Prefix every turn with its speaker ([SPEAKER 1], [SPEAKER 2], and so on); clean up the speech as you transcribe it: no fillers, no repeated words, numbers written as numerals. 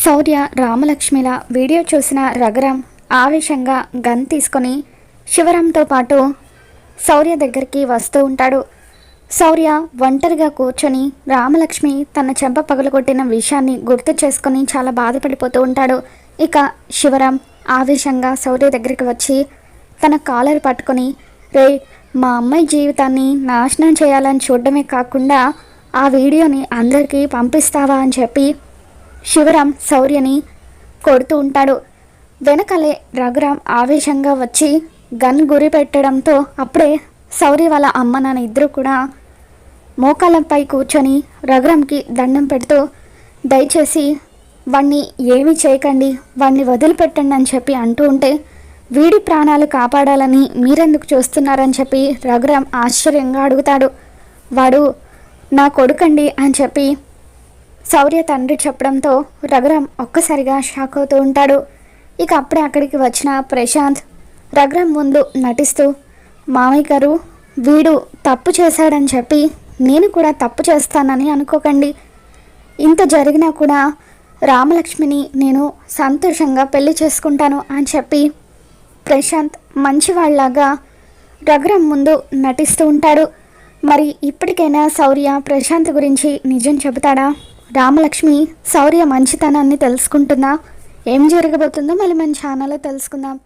[SPEAKER 1] శౌర్య రామలక్ష్మిల video చూసిన రఘురామ్ ఆవేశంగా gun తీసుకొని శివరాంతో పాటు శౌర్య దగ్గరికి వస్తూ ఉంటాడు. శౌర్య ఒంటరిగా కూర్చొని రామలక్ష్మి తన చెంప పగలగొట్టిన విషయాన్ని గుర్తు చేసుకొని చాలా బాధపడిపోతూ ఉంటాడు. ఇక శివరాం ఆవేశంగా శౌర్య దగ్గరికి వచ్చి తన కాలర్ పట్టుకొని, రే, మా అమ్మాయి జీవితాన్ని నాశనం చేయాలని చూడడమే కాకుండా ఆ వీడియోని అందరికీ పంపిస్తావా అని చెప్పి శివరాం శౌర్యని కొడుతూ ఉంటాడు. వెనకలే రఘురామ్ ఆవేశంగా వచ్చి గన్ గురి పెట్టడంతో అప్పుడే శౌర్య వాళ్ళ అమ్మ నాన్న ఇద్దరు కూడా మోకాళ్ళపై కూర్చొని రఘురామ్కి దండం పెడుతూ, దయచేసి వాణ్ణి ఏమీ చేయకండి, వాణ్ణి వదిలిపెట్టండి అని చెప్పి అంటూ ఉంటే, వీడి ప్రాణాలు కాపాడాలని మీరెందుకు చూస్తున్నారని చెప్పి రఘురామ్ ఆశ్చర్యంగా అడుగుతాడు. వాడు నా కొడుకండి అని చెప్పి శౌర్య తండ్రి చెప్పడంతో రఘురామ్ ఒక్కసారిగా షాక్ అవుతూ ఉంటాడు. ఇక అప్పుడే అక్కడికి వచ్చిన ప్రశాంత్ రఘురామ్ ముందు నటిస్తూ, మామయ్య గారు, వీడు తప్పు చేశాడని చెప్పి నేను కూడా తప్పు చేస్తానని అనుకోకండి. ఇంత జరిగినా కూడా రామలక్ష్మిని నేను సంతోషంగా పెళ్లి చేసుకుంటాను అని చెప్పి ప్రశాంత్ మంచివాళ్లాగా రఘురామ్ ముందు నటిస్తూ ఉంటాడు. మరి ఇప్పటికైనా శౌర్య ప్రశాంత్ గురించి నిజం చెబుతాడా? రామలక్ష్మి శౌర్య మంచితనాన్ని తెలుసుకుంటుందా? ఏం జరగబోతుందో మళ్ళీ మన ఛానల్లో తెలుసుకుందాం.